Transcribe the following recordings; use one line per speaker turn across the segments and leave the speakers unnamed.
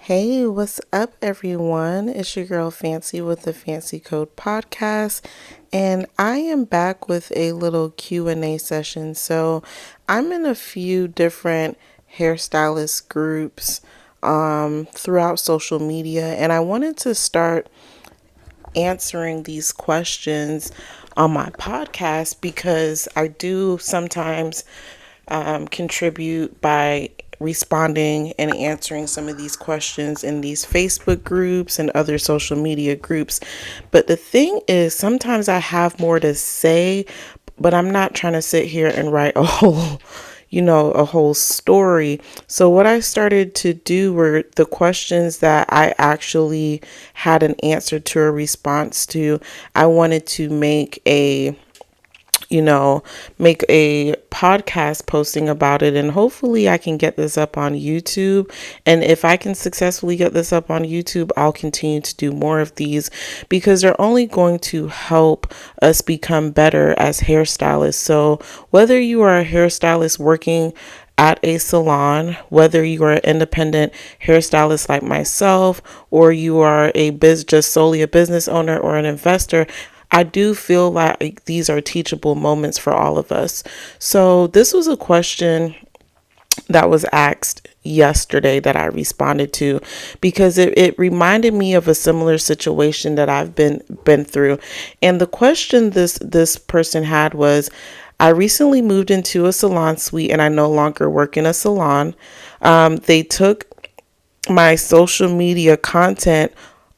Hey, what's up, everyone? It's your girl Fancy with the Fancy Code podcast, and I am back with a little Q&A session. So, I'm in a few different hairstylist groups throughout social media, and I wanted to start answering these questions on my podcast because I do sometimes contribute by responding and answering some of these questions in these Facebook groups and other social media groups. But the thing is, sometimes I have more to say, but I'm not trying to sit here and write a whole a whole story. So what I started to do were the questions that I actually had an answer to, a response to. I wanted to make a podcast posting about it, and hopefully I can get this up on YouTube. And if I can successfully get this up on YouTube, I'll continue to do more of these because they're only going to help us become better as hairstylists. So whether you are a hairstylist working at a salon, whether you are an independent hairstylist like myself, or you are just solely a business owner or an investor, I do feel like these are teachable moments for all of us. So this was a question that was asked yesterday that I responded to because it reminded me of a similar situation that I've been through. And the question this person had was, I recently moved into a salon suite and I no longer work in a salon. They took my social media content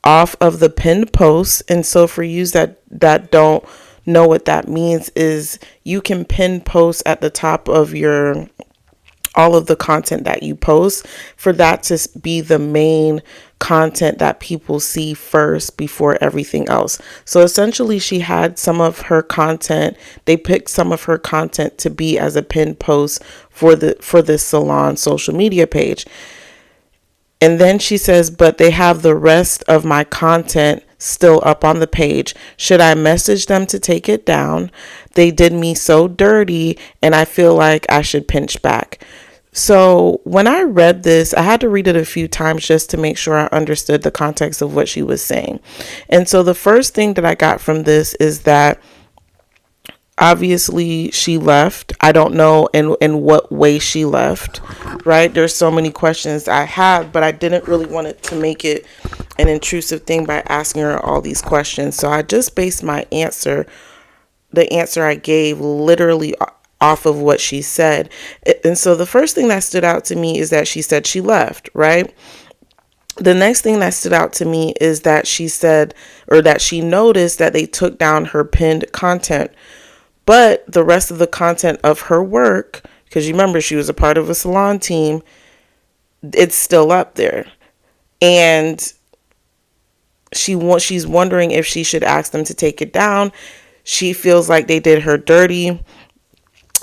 off of the pinned posts. And so for you that don't know what that means, is you can pin posts at the top of your all of the content that you post, for that to be the main content that people see first before everything else. So essentially she had some of her content, they picked some of her content to be as a pinned post for this salon social media page. And then she says, but they have the rest of my content still up on the page. Should I message them to take it down? They did me so dirty and I feel like I should pinch back. So when I read this, I had to read it a few times just to make sure I understood the context of what she was saying. And so the first thing that I got from this is that obviously she left. I don't know in what way she left, right? There's so many questions I had, but I didn't really want it to make it an intrusive thing by asking her all these questions. So I just based the answer I gave literally off of what she said. And so the first thing that stood out to me is that she said she left, right? The next thing that stood out to me is that she said, or that she noticed that they took down her pinned content. But the rest of the content of her work, because you remember she was a part of a salon team, it's still up there. And she's wondering if she should ask them to take it down. She feels like they did her dirty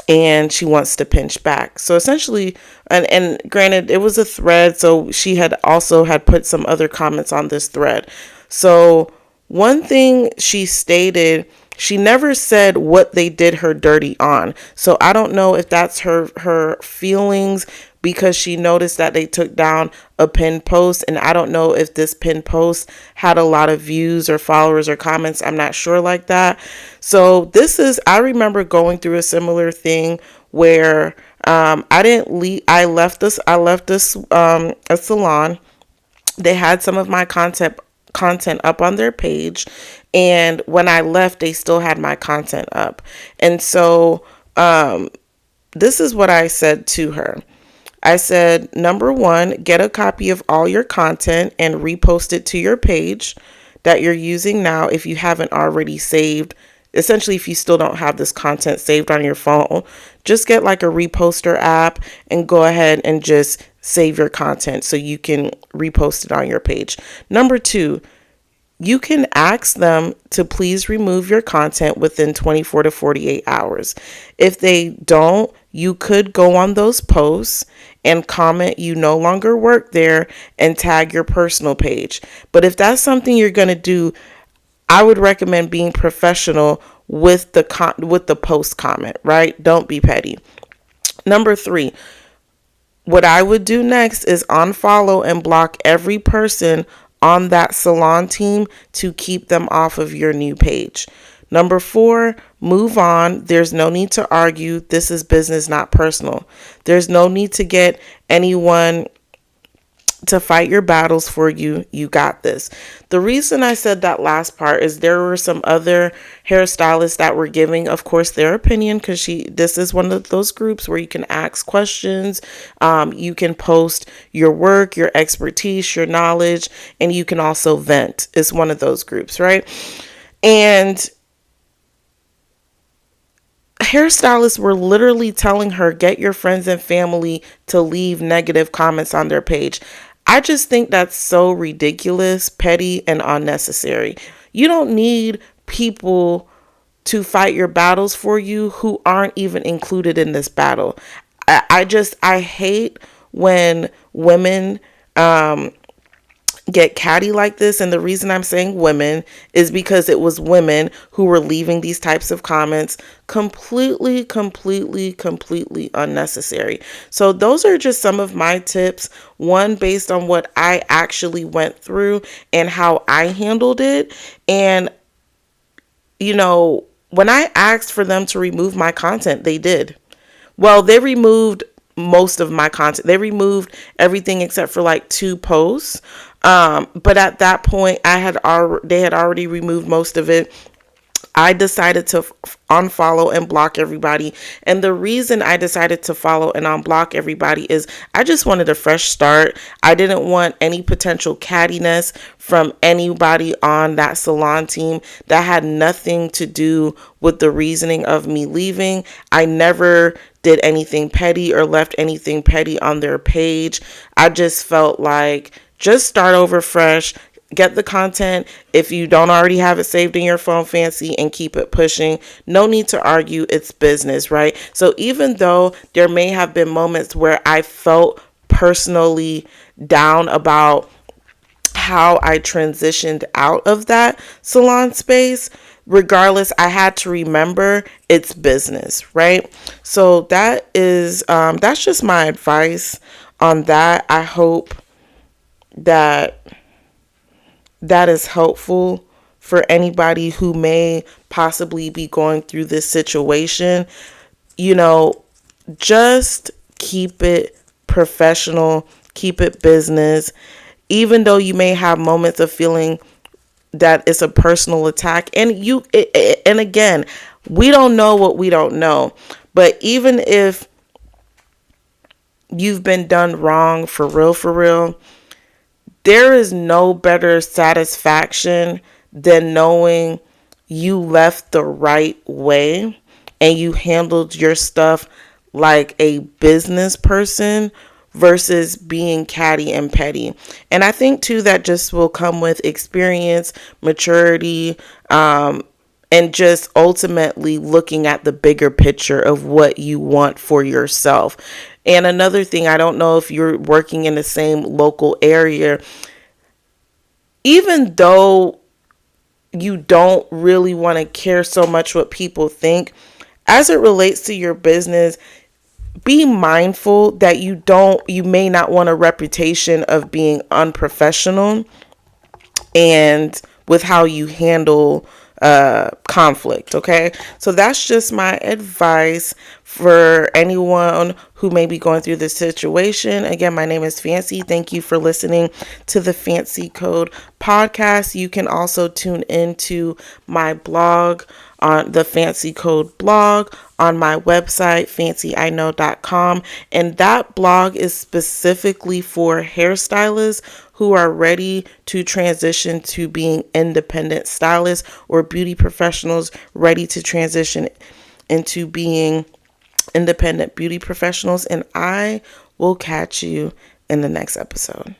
and she wants to pinch back. So essentially, and granted, it was a thread, so she had put some other comments on this thread. So one thing she stated, she never said what they did her dirty on. So I don't know if that's her feelings because she noticed that they took down a pinned post. And I don't know if this pinned post had a lot of views or followers or comments. I'm not sure like that. So I remember going through a similar thing where I didn't leave. I left this a salon. They had some of my content up on their page, and when I left they still had my content up. And so this is what I said to her. I said, number one, get a copy of all your content and repost it to your page that you're using now if you haven't already saved. Essentially, if you still don't have this content saved on your phone, just get like a reposter app and go ahead and just save your content so you can repost it on your page. Number two, you can ask them to please remove your content within 24 to 48 hours. If they don't, you could go on those posts and comment you no longer work there and tag your personal page. But if that's something you're going to do, I would recommend being professional with the post comment, right? Don't be petty. Number three, what I would do next is unfollow and block every person on that salon team to keep them off of your new page. Number 4, move on. There's no need to argue. This is business, not personal. There's no need to get anyone to fight your battles for you. You got this. The reason I said that last part is there were some other hairstylists that were giving, of course, their opinion, because this is one of those groups where you can ask questions, you can post your work, your expertise, your knowledge, and you can also vent. It's one of those groups, right? And hairstylists were literally telling her, get your friends and family to leave negative comments on their page. I just think that's so ridiculous, petty, and unnecessary. You don't need people to fight your battles for you who aren't even included in this battle. I hate when women get catty like this. And the reason I'm saying women is because it was women who were leaving these types of comments completely unnecessary. So those are just some of my tips. One, based on what I actually went through and how I handled it. And, when I asked for them to remove my content, they did. Well, they removed most of my content. They removed everything except for like 2 posts. But at that point, they had already removed most of it. I decided to unfollow and block everybody. And the reason I decided to follow and unblock everybody is I just wanted a fresh start. I didn't want any potential cattiness from anybody on that salon team that had nothing to do with the reasoning of me leaving. I never did anything petty or left anything petty on their page. I just felt like just start over fresh. Get the content if you don't already have it saved in your phone, fancy, and keep it pushing. No need to argue. It's business, right? So even though there may have been moments where I felt personally down about how I transitioned out of that salon space, regardless, I had to remember it's business, right? So that's just my advice on that. I hope that is helpful for anybody who may possibly be going through this situation. Just keep it professional, keep it business. Even though you may have moments of feeling that it's a personal attack, and again, we don't know what we don't know. But even if you've been done wrong, for real, there is no better satisfaction than knowing you left the right way and you handled your stuff like a business person versus being catty and petty. And I think too that just will come with experience, maturity, and just ultimately looking at the bigger picture of what you want for yourself. And another thing, I don't know if you're working in the same local area, even though you don't really want to care so much what people think, as it relates to your business, be mindful that you may not want a reputation of being unprofessional and with how you handle conflict. Okay, so that's just my advice for anyone who may be going through this situation. Again, my name is Fancy. Thank you for listening to the Fancy Code podcast. You can also tune into my blog on the Fancy Code blog on my website, fancyiknow.com. And that blog is specifically for hairstylists who are ready to transition to being independent stylists, or beauty professionals ready to transition into being independent beauty professionals. And I will catch you in the next episode.